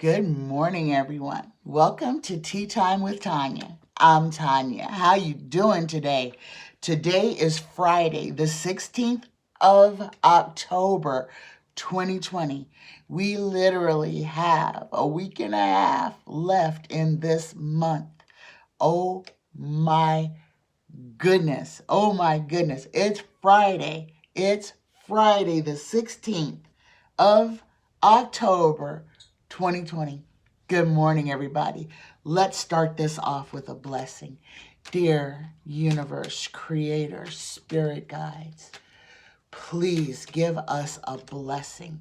Good morning, everyone. Welcome to Tea Time with Tanya. I'm Tanya. How you doing today? Today is Friday, the 16th of October, 2020. We literally have a week and a half left in this month. Oh my goodness. Oh my goodness. It's Friday. It's Friday, the 16th of October, 2020. Good morning, everybody. Let's start this off with a blessing. Dear universe, creator, spirit guides, please give us a blessing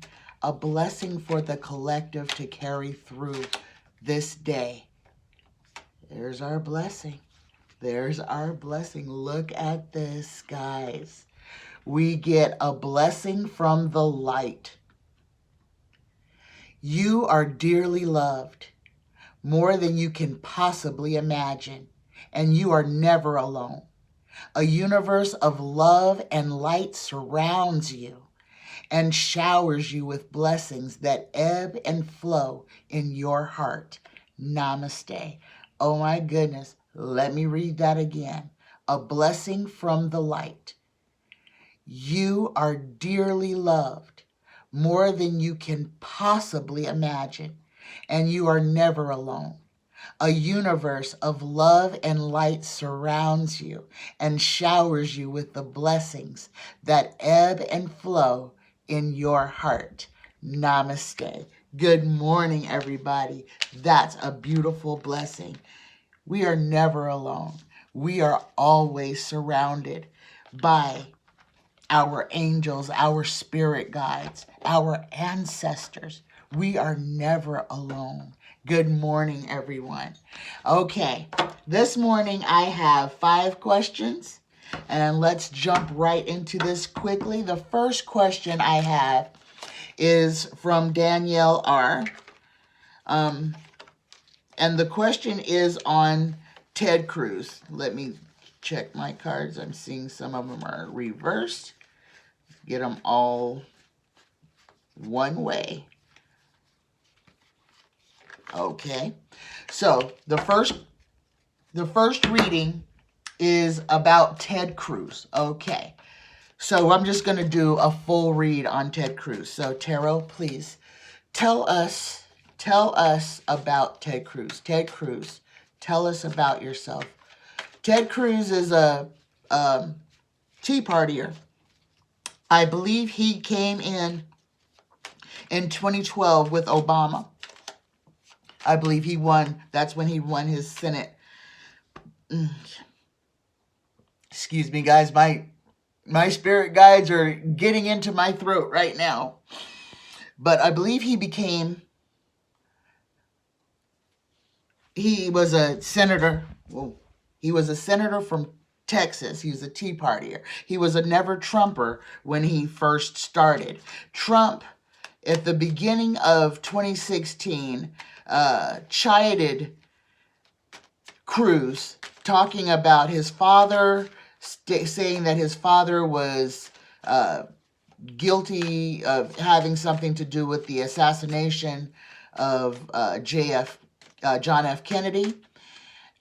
for the collective to carry through this day. There's our blessing. There's our blessing. Look at this, guys. We get a blessing from the light. You are dearly loved, more than you can possibly imagine, and you are never alone. A universe of love and light surrounds you and showers you with blessings that ebb and flow in your heart. Namaste. Oh my goodness. Let me read that again. A blessing from the light. You are dearly loved, more than you can possibly imagine, and you are never alone. A universe of love and light surrounds you and showers you with the blessings that ebb and flow in your heart. Namaste. Good morning, everybody. That's a beautiful blessing. We are never alone. We are always surrounded by our angels, our spirit guides, our ancestors. We are never alone. Good morning, everyone. Okay, this morning I have 5 questions, and let's jump right into this quickly. The first question I have is from Danielle R. And the question is on Ted Cruz. Let me check my cards. I'm seeing some of them are reversed. Get them all one way. Okay. So the first reading is about Ted Cruz. Okay. So I'm just going to do a full read on Ted Cruz. So Tarot, please tell us about Ted Cruz. Ted Cruz, tell us about yourself. Ted Cruz is a Tea Partier. I believe he came in 2012 with Obama. I believe he won. That's when he won his Senate. Excuse me, guys. My spirit guides are getting into my throat right now. But I believe he was a senator. Well, he was a senator from Texas. He was a Tea Partier. He was a never Trumper when he first started. Trump, at the beginning of 2016, chided Cruz, talking about his father, saying that his father was guilty of having something to do with the assassination of John F. Kennedy.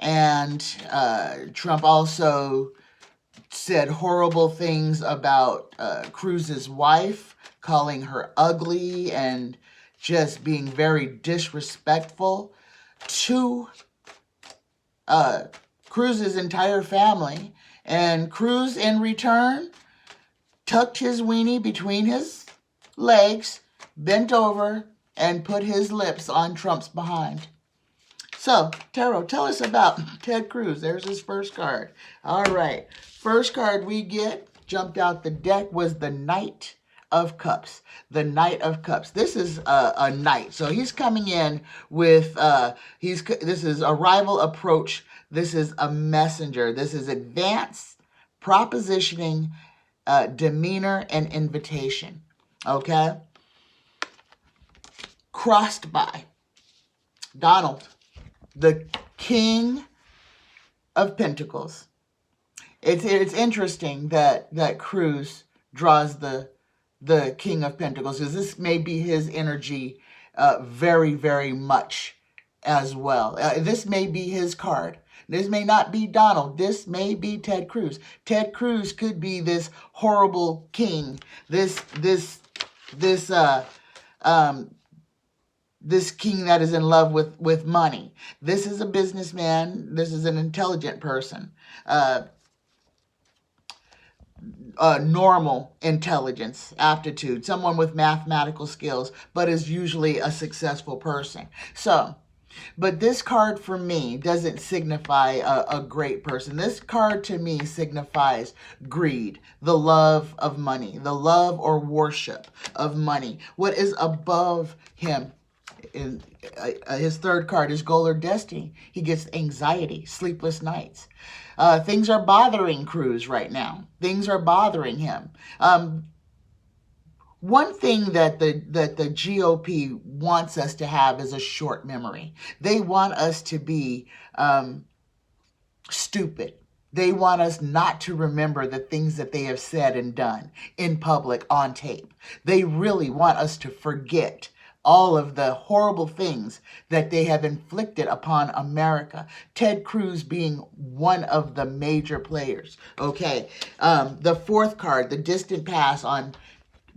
And Trump also said horrible things about Cruz's wife, calling her ugly and just being very disrespectful to Cruz's entire family. And Cruz, in return, tucked his weenie between his legs, bent over, and put his lips on Trump's behind. So, Tarot, tell us about Ted Cruz. There's his first card. All right. First card we get, jumped out the deck, was the Knight of Cups. The Knight of Cups. This is a knight. So he's coming in with, this is arrival, approach. This is a messenger. This is advanced propositioning, demeanor, and invitation. Okay? Crossed by Donald, the King of Pentacles. It's interesting that Cruz draws the King of Pentacles, because this may be his energy very, very much as well. This may be his card. This may not be Donald. This may be Ted Cruz. Ted Cruz could be this horrible king. This king that is in love with money. This is a businessman. This is an intelligent person. Normal intelligence, aptitude, someone with mathematical skills, but is usually a successful person. So, but this card for me doesn't signify a great person. This card to me signifies greed, the love of money, the love or worship of money. What is above him? In his third card is goal or destiny. He gets anxiety, sleepless nights. Things are bothering Cruz right now. Things are bothering him. One thing that the GOP wants us to have is a short memory. They want us to be stupid. They want us not to remember the things that they have said and done in public on tape. They really want us to forget all of the horrible things that they have inflicted upon America. Ted Cruz being one of the major players. Okay, the fourth card, the distant past on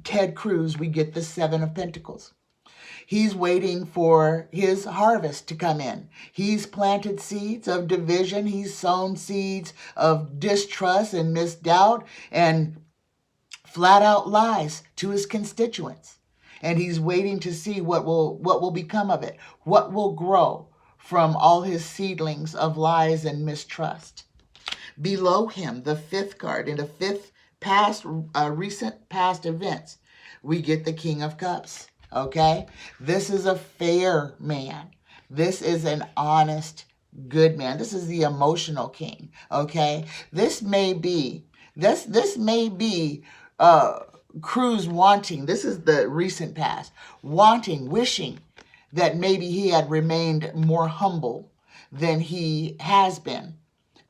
Ted Cruz, we get the Seven of Pentacles. He's waiting for his harvest to come in. He's planted seeds of division. He's sown seeds of distrust and misdoubt and flat out lies to his constituents. And he's waiting to see what will become of it, what will grow from all his seedlings of lies and mistrust. Below him, the fifth card, in the fifth recent past events, we get the King of Cups, okay? This is a fair man. This is an honest, good man. This is the emotional king, okay? This may be Cruz wanting, this is the recent past, wanting, wishing that maybe he had remained more humble than he has been.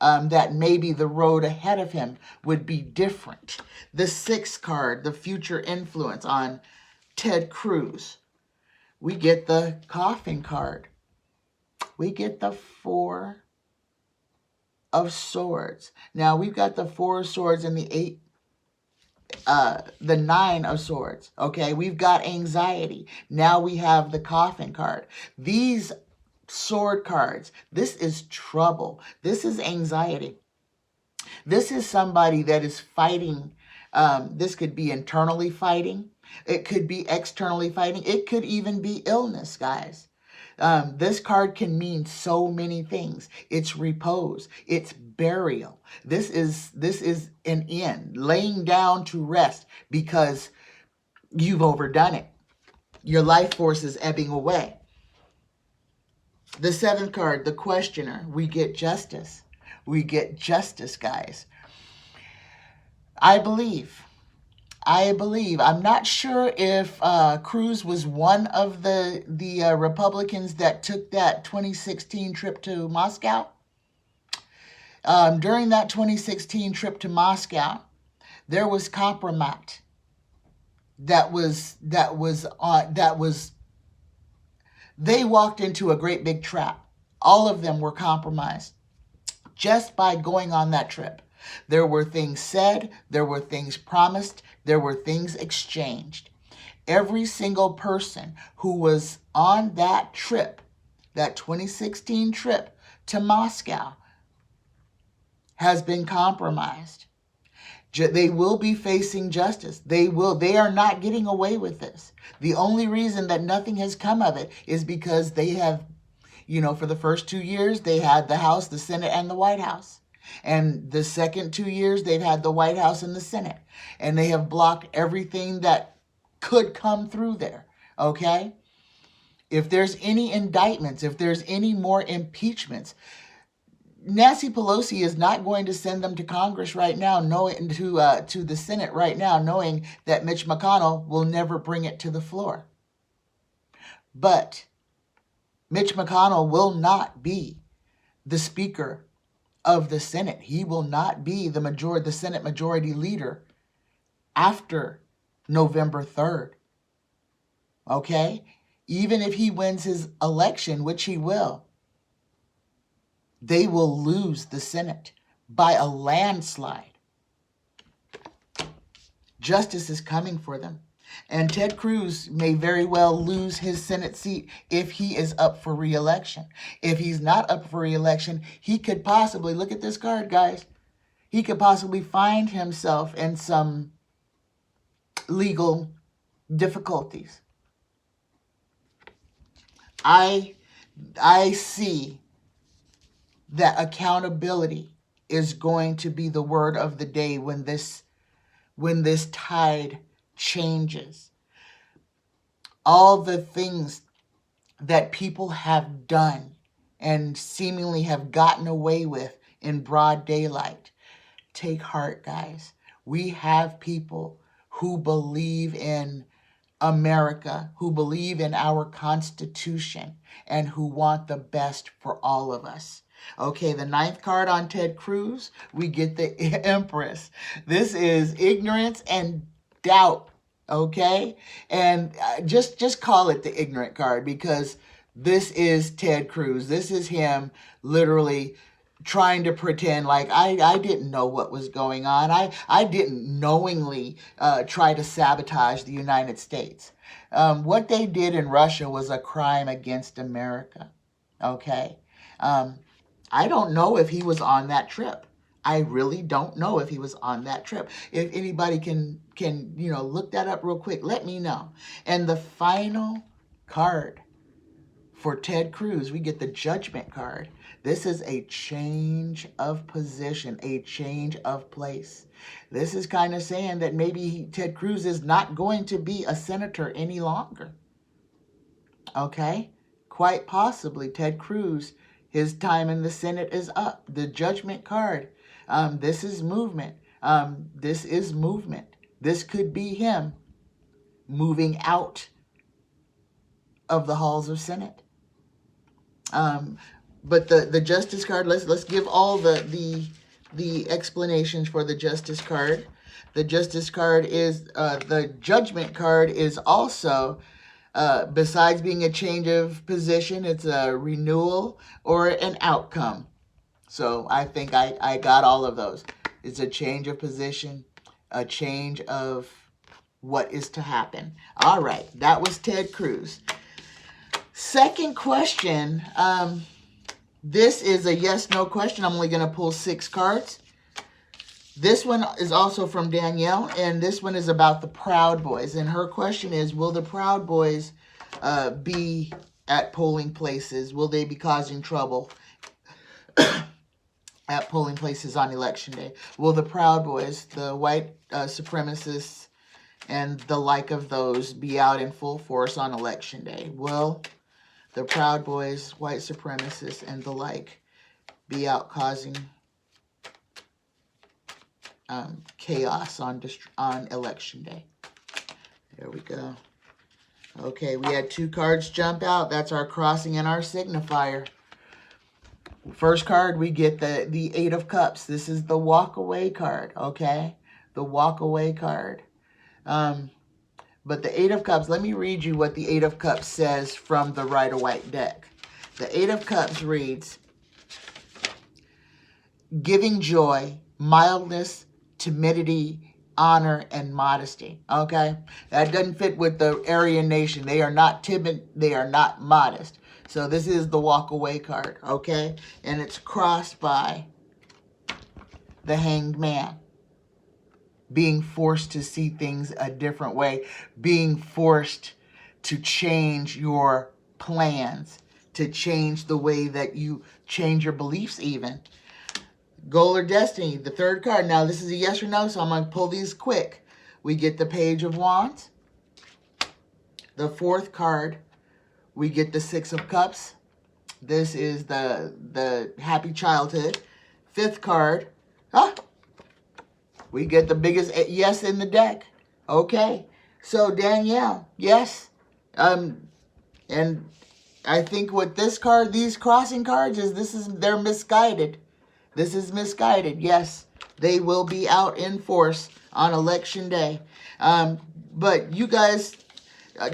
That maybe the road ahead of him would be different. The sixth card, the future influence on Ted Cruz. We get the coffin card. We get the Four of Swords. Now, we've got the Four of Swords and the Nine of Swords. Okay, we've got anxiety. Now we have the coffin card. These sword cards, this is trouble. This is anxiety. This is somebody that is fighting. This could be internally fighting. It could be externally fighting. It could even be illness, guys. This card can mean so many things. It's repose. It's burial. This is an end, laying down to rest because you've overdone it. Your life force is ebbing away. The seventh card, the questioner, we get justice. We get justice, guys. I believe. I'm not sure if Cruz was one of the Republicans that took that 2016 trip to Moscow. During that 2016 trip to Moscow, there was compromise. They walked into a great big trap. All of them were compromised just by going on that trip. There were things said, there were things promised, there were things exchanged. Every single person who was on that trip, that 2016 trip to Moscow, has been compromised. They will be facing justice. They are not getting away with this. The only reason that nothing has come of it is because they have, for the first 2 years, they had the House, the Senate, and the White House. And the second 2 years, they've had the White House and the Senate. And they have blocked everything that could come through there, okay? If there's any indictments, if there's any more impeachments, Nancy Pelosi is not going to send them to Congress right now, to the Senate right now, knowing that Mitch McConnell will never bring it to the floor. But Mitch McConnell will not be the Speaker of the Senate. He will not be the Senate Majority Leader after November 3rd. Okay? even if he wins his election, which he will, they will lose the Senate by a landslide. Justice is coming for them. And Ted Cruz may very well lose his Senate seat if he is up for re-election. If he's not up for re-election, he could possibly, look at this card, guys, he could possibly find himself in some legal difficulties. I see that accountability is going to be the word of the day when this tide changes. All the things that people have done and seemingly have gotten away with in broad daylight. Take heart, guys. We have people who believe in America, who believe in our Constitution, and who want the best for all of us. Okay, the 9th card on Ted Cruz, we get the Empress. This is ignorance and doubt, okay? And just call it the ignorant card, because this is Ted Cruz. This is him literally trying to pretend like I didn't know what was going on. I didn't knowingly try to sabotage the United States. What they did in Russia was a crime against America, okay? I don't know if he was on that trip. I really don't know if he was on that trip. If anybody can look that up real quick, let me know. And the final card for Ted Cruz, we get the Judgment card. This is a change of position, a change of place. This is kind of saying that maybe Ted Cruz is not going to be a senator any longer. Okay? Quite possibly Ted Cruz, his time in the Senate is up. The Judgment card. This is movement. This is movement. This could be him moving out of the halls of Senate. But the Justice card, let's give all the explanations for the Justice card. The Justice card is, the Judgment card is also, besides being a change of position, it's a renewal or an outcome. So I think I got all of those. It's a change of position, a change of what is to happen. All right, that was Ted Cruz. Second question, this is a yes/no question. I'm only going to pull 6 cards. This one is also from Danielle, and this one is about the Proud Boys. And her question is, will the Proud Boys be at polling places? Will they be causing trouble at polling places on Election Day? Will the Proud Boys, the white supremacists and the like of those, be out in full force on Election Day? Will the Proud Boys, white supremacists, and the like be out causing chaos on Election Day? There we go. Okay, we had 2 cards jump out. That's our crossing and our signifier. First card, we get the 8 of Cups. This is the walk away card, okay? The walk away card. But the 8 of Cups, let me read you what the 8 of Cups says from the Rider-Waite deck. The 8 of Cups reads, giving joy, mildness, timidity, honor, and modesty. Okay? That doesn't fit with the Aryan nation. They are not timid. They are not modest. So this is the walk away card. Okay? And it's crossed by the Hanged Man. Being forced to see things a different way. Being forced to change your plans. To change the way that you change your beliefs even. Goal or destiny, the 3rd card. Now this is a yes or no, so I'm going to pull these quick. We get the Page of Wands. The 4th card, we get the 6 of Cups. This is the happy childhood. 5th card, we get the biggest yes in the deck. Okay, so Danielle, yes. And I think with this card, these crossing cards, they're misguided. This is misguided. Yes, they will be out in force on Election Day. But you guys,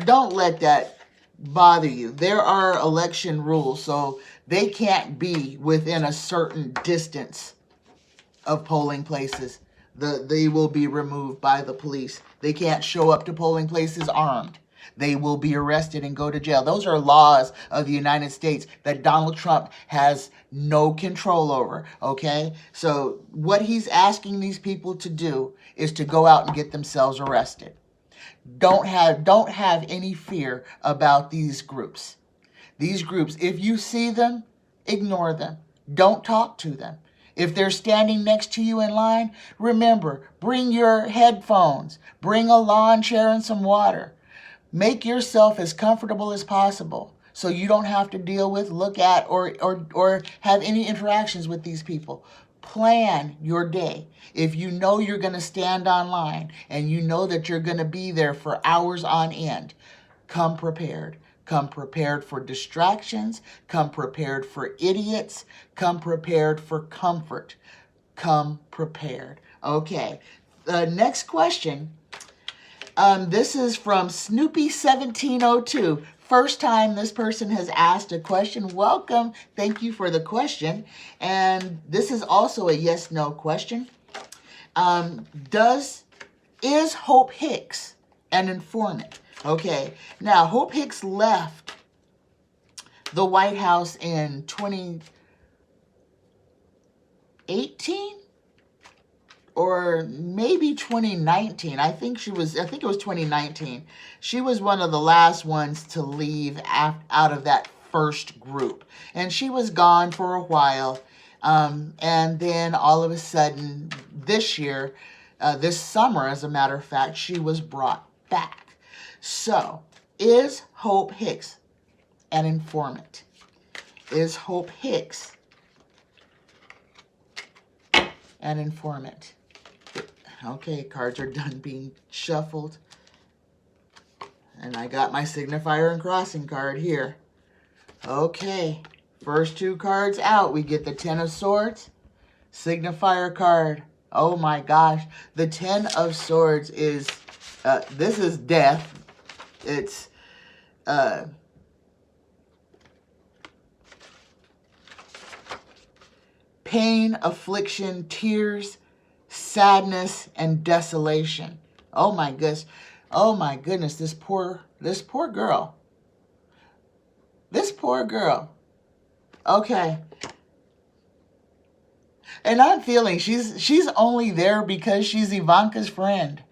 don't let that bother you. There are election rules, so they can't be within a certain distance of polling places. They will be removed by the police. They can't show up to polling places armed. They will be arrested and go to jail. Those are laws of the United States that Donald Trump has no control over, okay? So what he's asking these people to do is to go out and get themselves arrested. Don't have any fear about these groups. These groups, if you see them, ignore them. Don't talk to them. If they're standing next to you in line, remember, bring your headphones, bring a lawn chair and some water. Make yourself as comfortable as possible so you don't have to deal with, look at, or have any interactions with these people. Plan your day. If you know you're going to stand online and you know that you're going to be there for hours on end, come prepared. Come prepared for distractions. Come prepared for idiots. Come prepared for comfort. Come prepared. Okay. Next question. This is from Snoopy1702. First time this person has asked a question. Welcome. Thank you for the question. And this is also a yes/no question. Is Hope Hicks an informant? Okay, now Hope Hicks left the White House in 2018 or maybe 2019. I think it was 2019. She was one of the last ones to leave out of that first group. And she was gone for a while. And then all of a sudden this year, this summer, as a matter of fact, she was brought back. So, is Hope Hicks an informant? Is Hope Hicks an informant? Okay, cards are done being shuffled. And I got my signifier and crossing card here. Okay, first two cards out. We get the Ten of Swords, signifier card. Oh my gosh, the Ten of Swords is, this is death. It's pain, affliction, tears, sadness, and desolation. Oh my goodness. Oh my goodness, this poor girl. This poor girl. Okay. And I'm feeling she's only there because she's Ivanka's friend.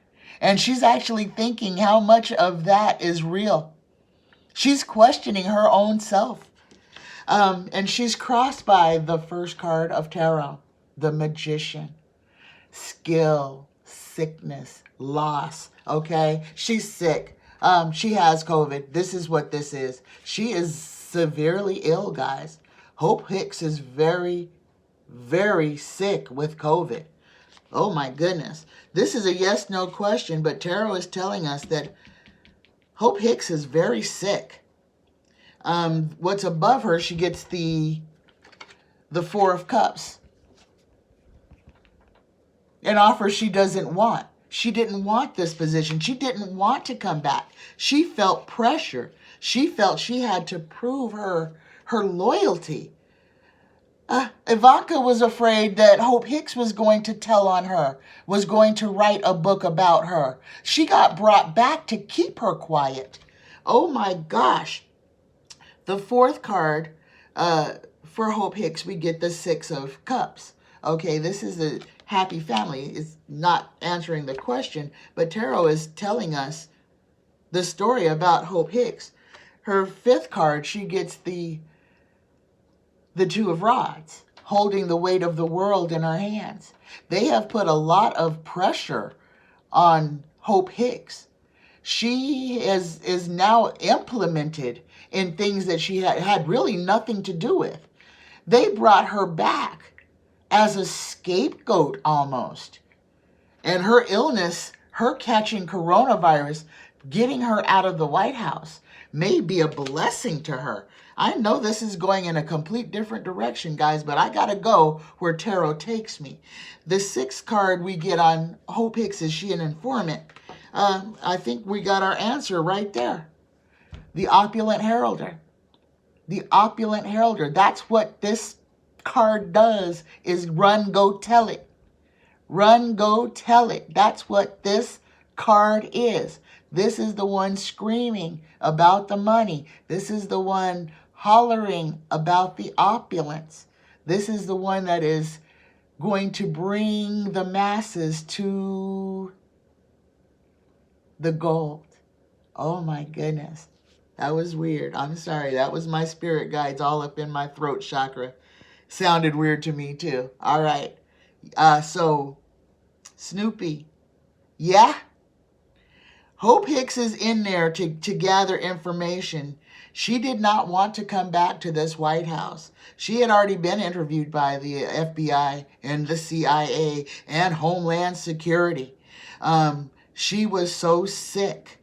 And she's actually thinking how much of that is real. She's questioning her own self. And she's crossed by the first card of tarot, the Magician. Skill, sickness, loss, okay? She's sick. She has COVID. This is what this is. She is severely ill, guys. Hope Hicks is very, very sick with COVID. Oh my goodness. This is a yes/no question, but tarot is telling us that Hope Hicks is very sick. What's above her, she gets the Four of Cups. An offer she doesn't want. She didn't want this position. She didn't want to come back. She felt pressure. She felt she had to prove her loyalty. Ivanka was afraid that Hope Hicks was going to tell on her, was going to write a book about her. She got brought back to keep her quiet. Oh my gosh. The fourth card for Hope Hicks, we get the Six of Cups. Okay, this is a happy family. It's not answering the question, but tarot is telling us the story about Hope Hicks. Her fifth card, she gets the Two of Rods, holding the weight of the world in her hands. They have put a lot of pressure on Hope Hicks. She is now implemented in things that she had really nothing to do with. They brought her back as a scapegoat almost. And her illness, her catching coronavirus, getting her out of the White House may be a blessing to her. I know this is going in a complete different direction, guys, but I gotta go where tarot takes me. The sixth card we get on Hope Hicks, is she an informant? I think we got our answer right there. The opulent heralder. The opulent heralder. That's what this card does, is run, go tell it. Run, go tell it. That's what this card is. This is the one screaming about the money. This is the one hollering about the opulence. This is the one that is going to bring the masses to the gold. Oh my goodness. That was weird. I'm sorry. That was my spirit guides all up in my throat chakra. Sounded weird to me too. All right. So, Snoopy. Yeah? Hope Hicks is in there to gather information. She did not want to come back to this White House. She had already been interviewed by the FBI and the CIA and Homeland Security. She was so sick.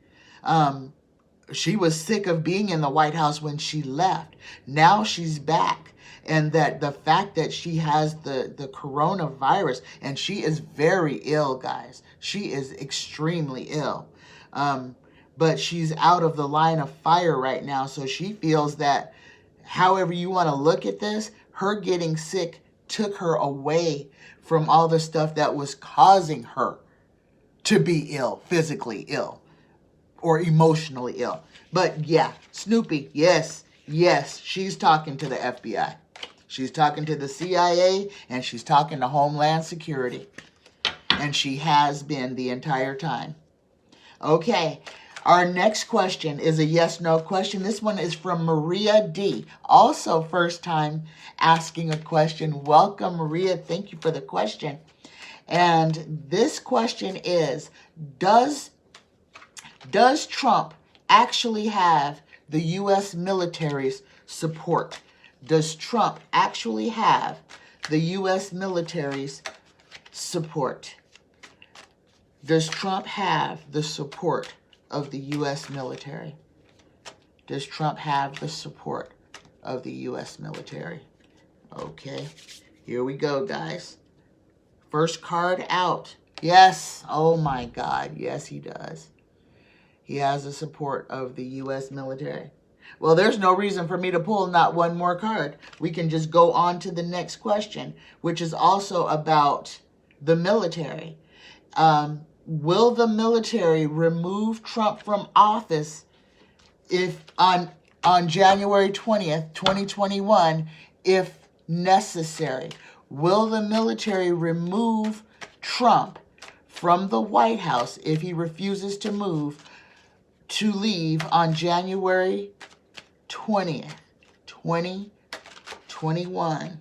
She was sick of being in the White House when she left. Now she's back. And that the fact that she has the coronavirus, and she is very ill, guys. She is extremely ill. But she's out of the line of fire right now. So she feels that however you want to look at this, her getting sick took her away from all the stuff that was causing her to be ill, physically ill, or emotionally ill. But yeah, Snoopy, yes, she's talking to the FBI. She's talking to the CIA, and she's talking to Homeland Security. And she has been the entire time. Okay, our next question is a yes-no question. This one is from Maria D. Also first time asking a question. Welcome, Maria. Thank you for the question. And this question is, does Trump actually have the U.S. military's support? Does Trump actually have the U.S. military's support? Does Trump have the support of the U.S. military? Does Trump have the support of the U.S. military? Okay, here we go, guys. First card out. Yes. Oh, my God. Yes, he does. He has the support of the U.S. military. Well, there's no reason for me to pull not one more card. We can just go on to the next question, which is also about the military. Will the military remove Trump from office if on January 20th, 2021, if necessary? Will the military remove Trump from the White House if he refuses to leave on January 20th, 2021?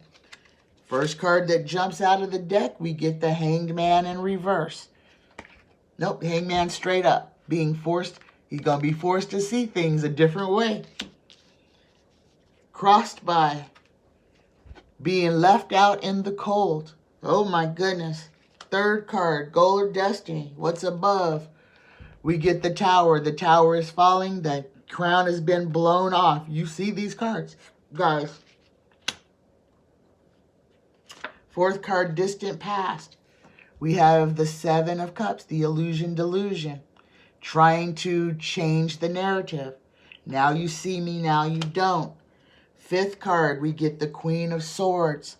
First card that jumps out of the deck, we get the Hanged Man in reverse. Nope, Hanged Man straight up. Being forced, he's going to be forced to see things a different way. Crossed by being left out in the cold. Oh my goodness. Third card, Goal or Destiny. What's above? We get the Tower. The Tower is falling. The crown has been blown off. You see these cards, guys. Fourth card, Distant Past. We have the Seven of Cups, the illusion delusion, trying to change the narrative. Now you see me, now you don't. Fifth card, we get the Queen of Swords,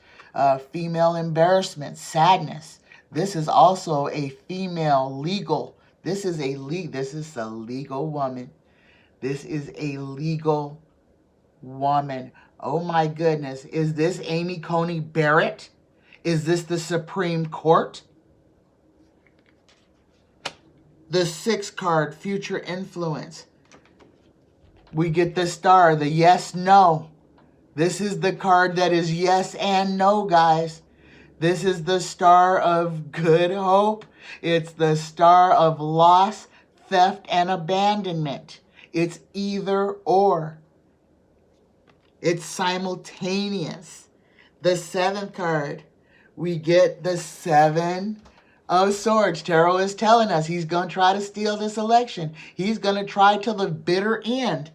female embarrassment, sadness. This is also a female legal. This is a legal woman. This is a legal woman. Oh my goodness. Is this Amy Coney Barrett? Is this the Supreme Court? The sixth card, Future Influence. We get the Star, the yes, no. This is the card that is yes and no, guys. This is the Star of Good Hope. It's the Star of Loss, Theft, and Abandonment. It's either or. It's simultaneous. The seventh card, we get the Seven of Swords. Tarot is telling us he's going to try to steal this election. He's going to try till the bitter end.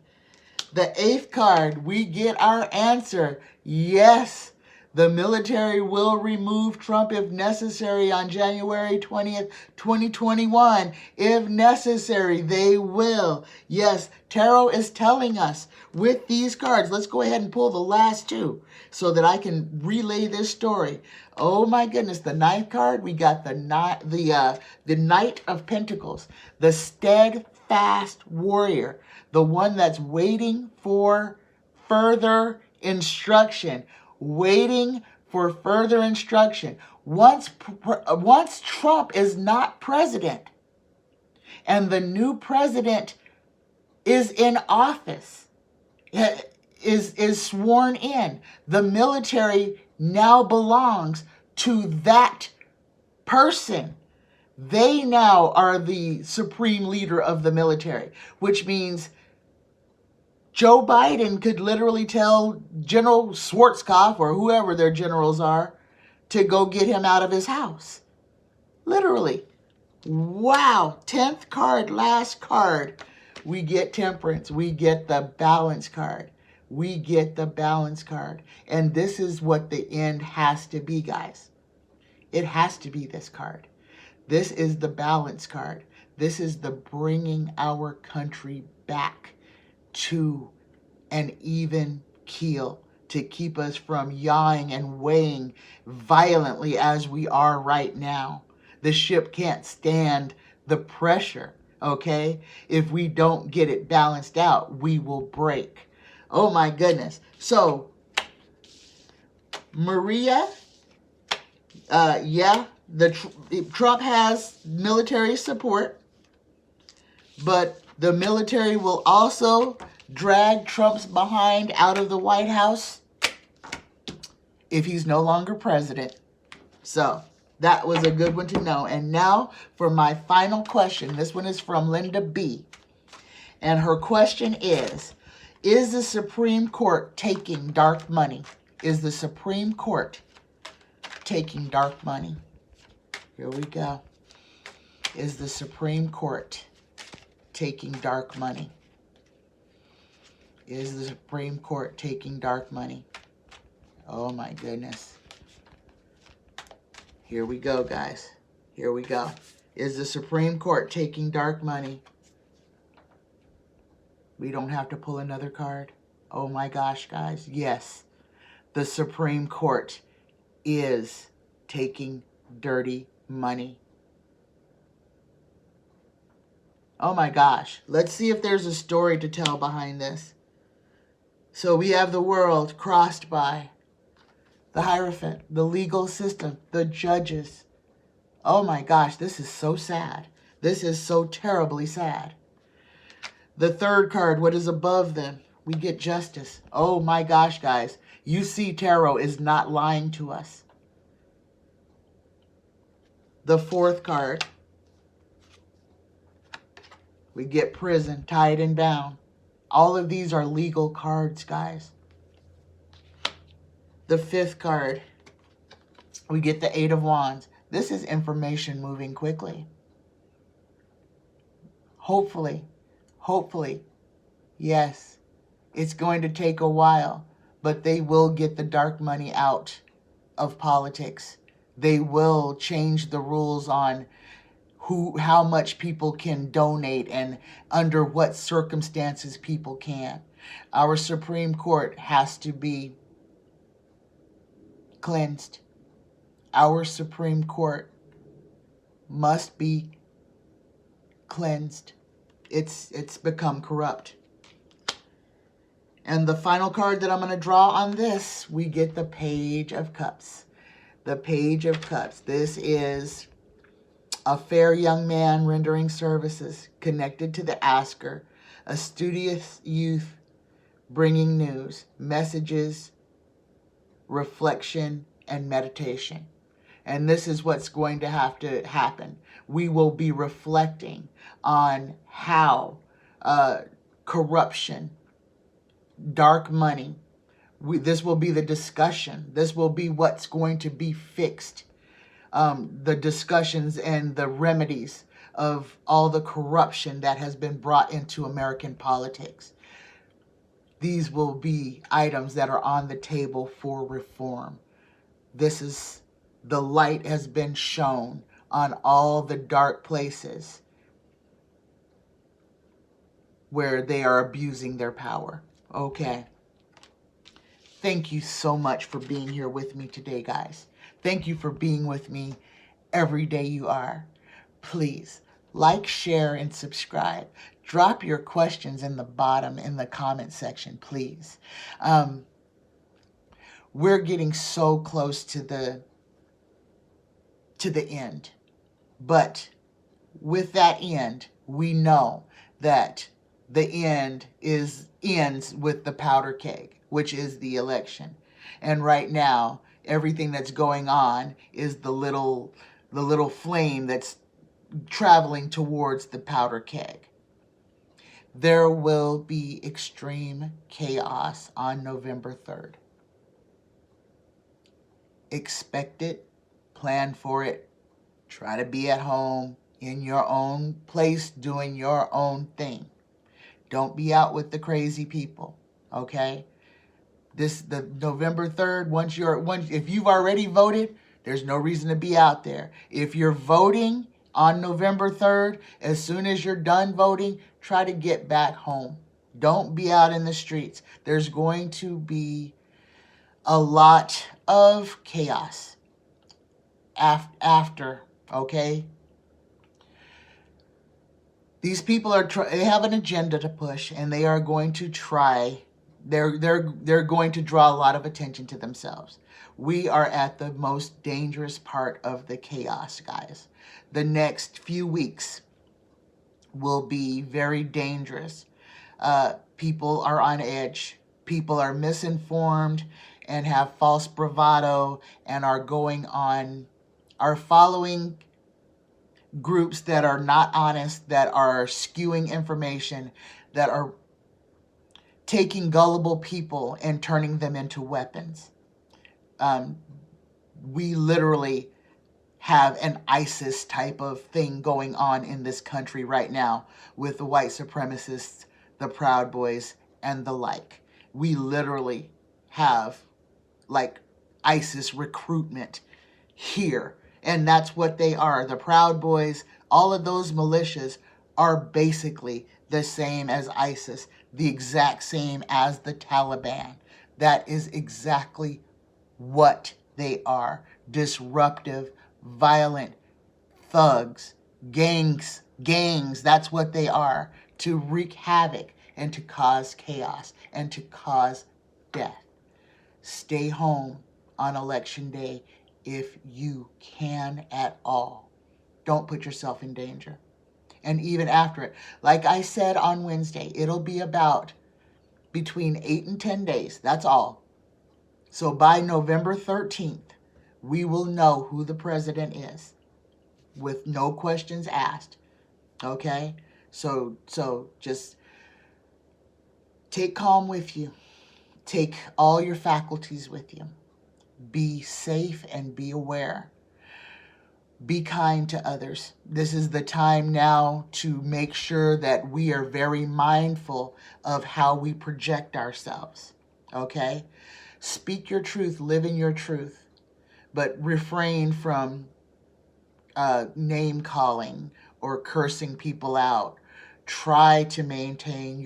The eighth card, we get our answer. Yes, The military will remove Trump if necessary on January 20th, 2021. If necessary, they will. Yes, Tarot is telling us with these cards. Let's go ahead and pull the last two so that I can relay this story. Oh my goodness, the ninth card, we got the Knight of Pentacles, the steadfast warrior, the one that's waiting for further instruction. Waiting for further instruction. Once Trump is not president and the new president is in office, is sworn in, the military now belongs to that person. They now are the supreme leader of the military, which means Joe Biden could literally tell General Schwarzkopf or whoever their generals are to go get him out of his house. Literally. Wow. 10th card, last card. We get Temperance. We get the Balance card. We get the Balance card. And this is what the end has to be, guys. It has to be this card. This is the Balance card. This is the bringing our country back to an even keel to keep us from yawing and weighing violently as we are right now. The ship can't stand the pressure, okay? If we don't get it balanced out, we will break. Oh my goodness. So, Maria, Trump has military support, but the military will also drag Trump's behind out of the White House if he's no longer president. So that was a good one to know. And now for my final question. This one is from Linda B. And her question is the Supreme Court taking dark money? Is the Supreme Court taking dark money? Here we go. Is the Supreme Court taking dark money? Is the Supreme Court taking dark money? Oh my goodness. Here we go, guys. Here we go. Is the Supreme Court taking dark money? We don't have to pull another card. Oh my gosh, guys. Yes, the Supreme Court is taking dirty money. Oh my gosh. Let's see if there's a story to tell behind this. So we have the world crossed by the Hierophant, the legal system, the judges. Oh my gosh, this is so sad. This is so terribly sad. The third card, what is above them? We get Justice. Oh my gosh, guys. You see, Tarot is not lying to us. The fourth card, we get Prison, Tied and Bound. All of these are legal cards, guys. The fifth card, we get the Eight of Wands. This is information moving quickly. Hopefully, yes, it's going to take a while, but they will get the dark money out of politics. They will change the rules on how much people can donate and under what circumstances people can. Our Supreme Court has to be cleansed. Our Supreme Court must be cleansed. It's become corrupt. And the final card that I'm going to draw on this, we get the Page of Cups. The Page of Cups. This is a fair young man rendering services, connected to the asker, a studious youth bringing news, messages, reflection, and meditation. And this is what's going to have to happen. We will be reflecting on how corruption, dark money, this will be the discussion. This will be what's going to be fixed. The discussions and the remedies of all the corruption that has been brought into American politics. These will be items that are on the table for reform. the light has been shown on all the dark places where they are abusing their power. Okay. Thank you so much for being here with me today, guys. Thank you for being with me every day you are. Please like, share, and subscribe. Drop your questions in the bottom in the comment section, please. We're getting so close to the end. But with that end, we know that the end ends with the powder keg, which is the election. And right now, everything that's going on is the little flame that's traveling towards the powder keg. There will be extreme chaos on November 3rd. Expect it, plan for it, try to be at home in your own place doing your own thing. Don't be out with the crazy people, okay? The November 3rd, if you've already voted, there's no reason to be out there. If you're voting on November 3rd, as soon as you're done voting, try to get back home. Don't be out in the streets. There's going to be a lot of chaos after, okay? These people they have an agenda to push, and they are going to try. They're going to draw a lot of attention to themselves. We are at the most dangerous part of the chaos, guys. The next few weeks will be very dangerous. People are on edge. People are misinformed and have false bravado and are following groups that are not honest, that are skewing information, that are taking gullible people and turning them into weapons. We literally have an ISIS type of thing going on in this country right now with the white supremacists, the Proud Boys, and the like. We literally have like ISIS recruitment here. And that's what they are. The Proud Boys, all of those militias are basically the same as ISIS, the exact same as the Taliban. That is exactly what they are. Disruptive, violent thugs, gangs, that's what they are. To wreak havoc and to cause chaos and to cause death. Stay home on election day if you can at all. Don't put yourself in danger. And even after it, like I said on Wednesday, it'll be about between 8 and 10 days. That's all. So by November 13th, we will know who the president is with no questions asked. Okay? So just take calm with you. Take all your faculties with you. Be safe and be aware. Be kind to others. This is the time now to make sure that we are very mindful of how we project ourselves. Okay? Speak your truth, live in your truth, but refrain from name calling or cursing people out. Try to maintain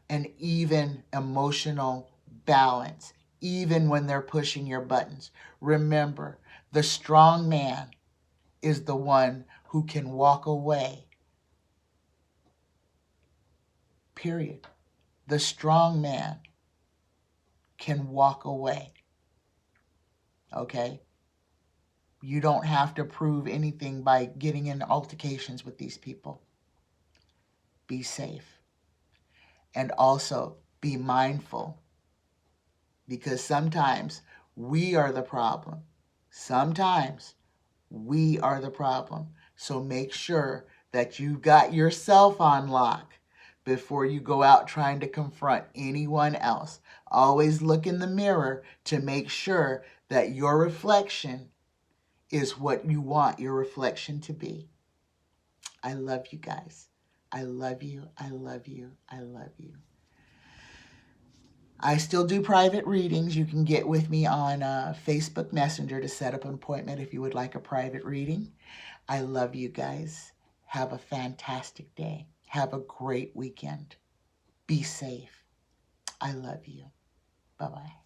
an even emotional balance, even when they're pushing your buttons. Remember, the strong man is the one who can walk away. Period. The strong man can walk away. Okay? You don't have to prove anything by getting in altercations with these people. Be safe. And also be mindful, because sometimes we are the problem. Sometimes we are the problem. So make sure that you got yourself on lock before you go out trying to confront anyone else. Always look in the mirror to make sure that your reflection is what you want your reflection to be. I love you guys. I love you. I love you. I love you. I still do private readings. You can get with me on Facebook Messenger to set up an appointment if you would like a private reading. I love you guys. Have a fantastic day. Have a great weekend. Be safe. I love you. Bye-bye.